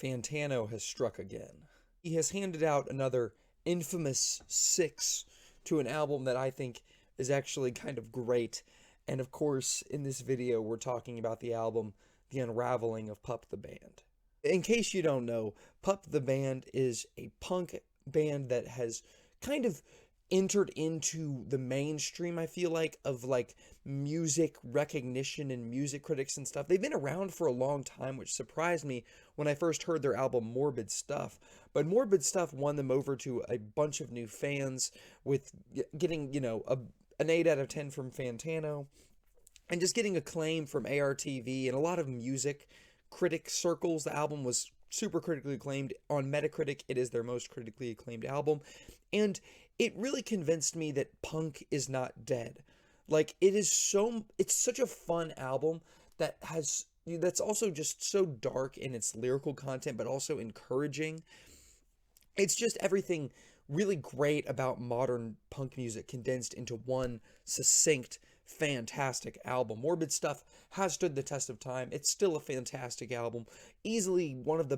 Fantano has struck again. He has handed out another infamous 6 to an album that I think is actually kind of great. And of course, in this video, we're talking about the album The Unraveling of Puptheband. In case you don't know, Puptheband is a punk band that has kind of entered into the mainstream, I feel like, of like music recognition and music critics and stuff. They've been around for a long time, which surprised me when I first heard their album Morbid Stuff. But Morbid Stuff won them over to a bunch of new fans with getting, an 8 out of 10 from Fantano and just getting acclaim from ARTV and a lot of music critic circles. The album was super critically acclaimed. On Metacritic, it is their most critically acclaimed album. And it really convinced me that punk is not dead. Like, it's such a fun album that's also just so dark in its lyrical content, but also encouraging. It's just everything really great about modern punk music condensed into one succinct, fantastic album. Morbid Stuff has stood the test of time. It's still a fantastic album. Easily one of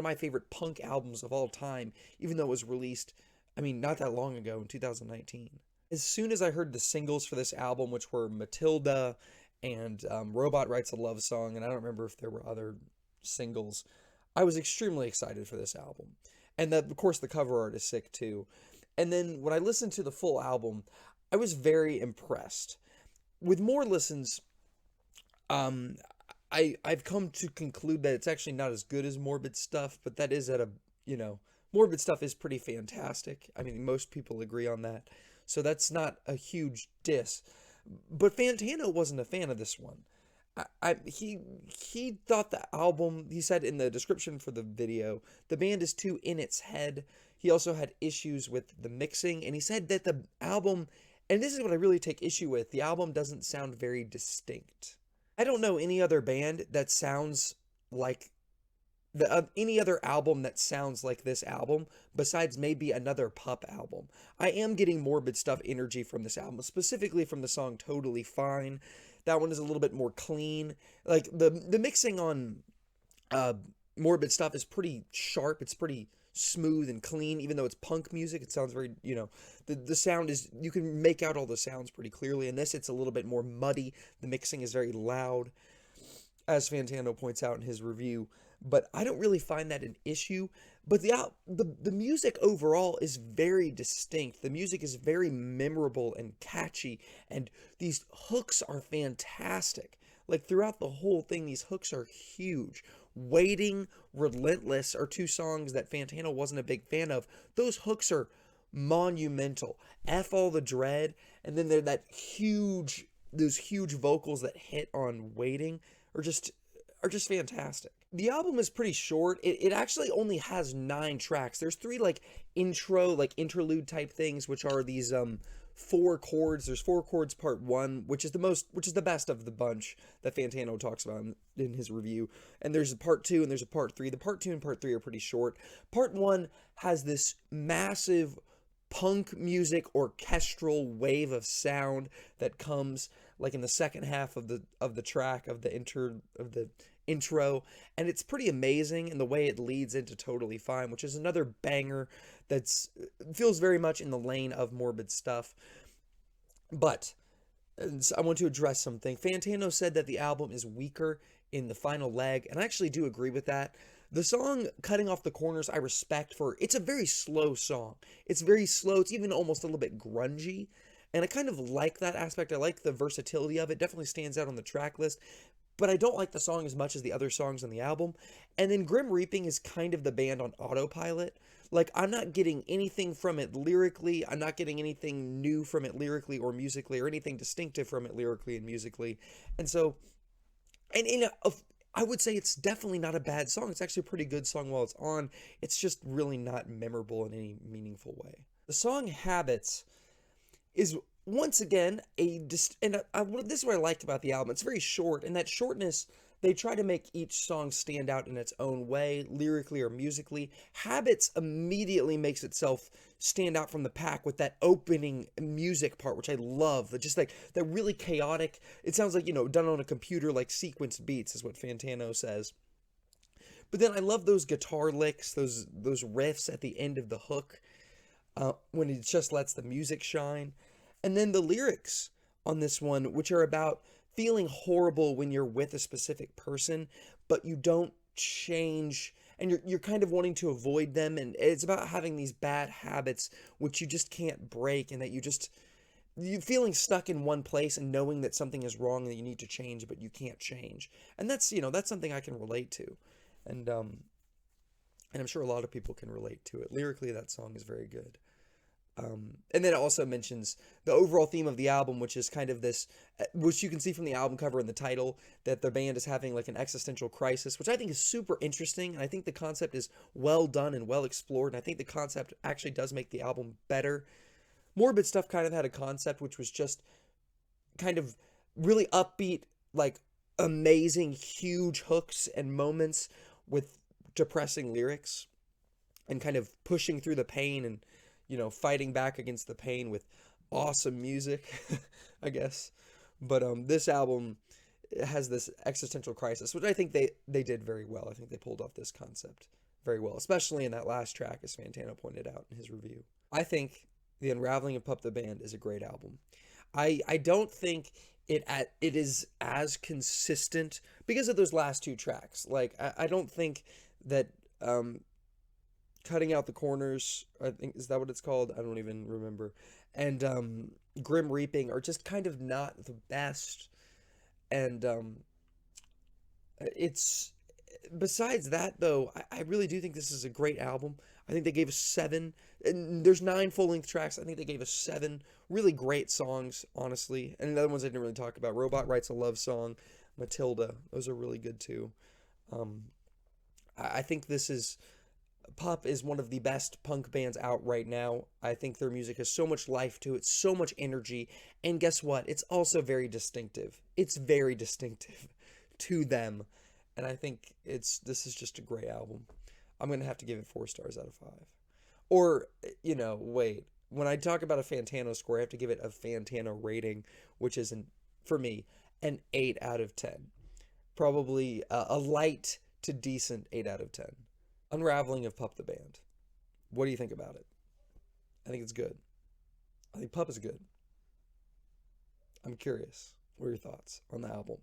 my favorite punk albums of all time, even though it was released, not that long ago in 2019. As soon as I heard the singles for this album, which were Matilda and Robot Writes a Love Song, and I don't remember if there were other singles, I was extremely excited for this album. And of course, the cover art is sick too. And then when I listened to the full album, I was very impressed. With more listens, I've come to conclude that it's actually not as good as Morbid Stuff, but that is Morbid Stuff is pretty fantastic. Most people agree on that. So that's not a huge diss. But Fantano wasn't a fan of this one. He thought the album, he said in the description for the video, the band is too in its head. He also had issues with the mixing, and he said that the album, and this is what I really take issue with, the album doesn't sound very distinct. I don't know any other band that sounds like any other album that sounds like this album, besides maybe another Pup album. I am getting Morbid Stuff energy from this album, specifically from the song Totally Fine. That one is a little bit more clean. Like, the mixing on Morbid Stuff is pretty sharp. It's pretty smooth and clean, even though it's punk music. It sounds very, the sound is, you can make out all the sounds pretty clearly. In this, it's a little bit more muddy. The mixing is very loud, as Fantano points out in his review. But I don't really find that an issue. But the music overall is very distinct. The music is very memorable and catchy, and these hooks are fantastic. Like, throughout the whole thing, these hooks are huge. Waiting, Relentless are two songs that Fantano wasn't a big fan of. Those hooks are monumental. F All the Dread, and then those huge vocals that hit on Waiting are just fantastic. The album is pretty short. It actually only has 9 tracks. There's 3 interlude type things, which are these 4 chords. There's 4 chords part 1, which is the best of the bunch that Fantano talks about in his review. And there's a part 2 and there's a part 3. The part 2 and part 3 are pretty short. Part 1 has this massive punk music orchestral wave of sound that comes like in the second half of the track of the intro, and it's pretty amazing in the way it leads into Totally Fine, which is another banger that's feels very much in the lane of Morbid Stuff. But I want to address something. Fantano said that the album is weaker in the final leg, and I actually do agree with that. The song Cutting Off the Corners I respect it's a very slow song. It's very slow. It's even almost a little bit grungy. And I kind of like that aspect. I like the versatility of it. Definitely stands out on the track list. But I don't like the song as much as the other songs on the album. And then Grim Reaping is kind of the band on autopilot. Like, I'm not getting anything from it lyrically. I'm not getting anything new from it lyrically or musically, or anything distinctive from it lyrically and musically. And so, I would say it's definitely not a bad song. It's actually a pretty good song while it's on. It's just really not memorable in any meaningful way. The song Habits is once again this is what I liked about the album. It's very short, and that shortness, they try to make each song stand out in its own way, lyrically or musically. Habits immediately makes itself stand out from the pack with that opening music part, which I love. Just like that really chaotic, it sounds like, done on a computer, like sequenced beats is what Fantano says. But then I love those guitar licks, those riffs at the end of the hook, when it just lets the music shine. And then the lyrics on this one, which are about feeling horrible when you're with a specific person, but you don't change, and you're kind of wanting to avoid them, and it's about having these bad habits which you just can't break, and that you feeling stuck in one place and knowing that something is wrong and that you need to change, but you can't change. And that's, that's something I can relate to. And I'm sure a lot of people can relate to it. Lyrically, that song is very good. And then it also mentions the overall theme of the album, which is kind of this, which you can see from the album cover and the title, that the band is having like an existential crisis, which I think is super interesting. And I think the concept is well done and well explored. And I think the concept actually does make the album better. Morbid Stuff kind of had a concept which was just kind of really upbeat, like amazing, huge hooks and moments with depressing lyrics, and kind of pushing through the pain and, fighting back against the pain with awesome music, I guess. But this album has this existential crisis, which I think they did very well. I think they pulled off this concept very well, especially in that last track, as Fantano pointed out in his review. I think The Unraveling of Puptheband is a great album. I don't think it is as consistent because of those last two tracks. Like, I don't think that Cutting Out the Corners, I think, is that what it's called? I don't even remember. And Grim Reaping are just kind of not the best. And it's, besides that, though, I really do think this is a great album. I think they gave us 7, and there's 9 full-length tracks. I think they gave us 7 really great songs, honestly. And the other ones I didn't really talk about. Robot Writes a Love Song, Matilda, those are really good too. I think Pup is one of the best punk bands out right now. I think their music has so much life to it, so much energy, and guess what? It's also very distinctive. It's very distinctive to them, and I think this is just a great album. I'm going to have to give it 4 stars out of 5. Or, wait. When I talk about a Fantano score, I have to give it a Fantano rating, which is, for me, an 8 out of 10. Probably a light to decent 8 out of 10. Unraveling of Puptheband. What do you think about it? I think it's good. I think Pup is good. I'm curious. What are your thoughts on the album?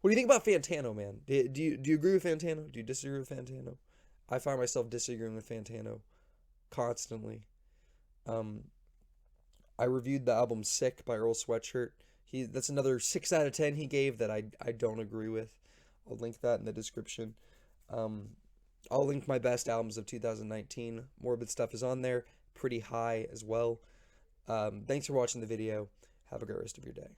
What do you think about Fantano, man? Do you agree with Fantano? Do you disagree with Fantano? I find myself disagreeing with Fantano constantly. I reviewed the album Sick by Earl Sweatshirt. That's another 6 out of 10 he gave that I don't agree with. I'll link that in the description. I'll link my best albums of 2019. Morbid Stuff is on there. Pretty high as well. Thanks for watching the video. Have a great rest of your day.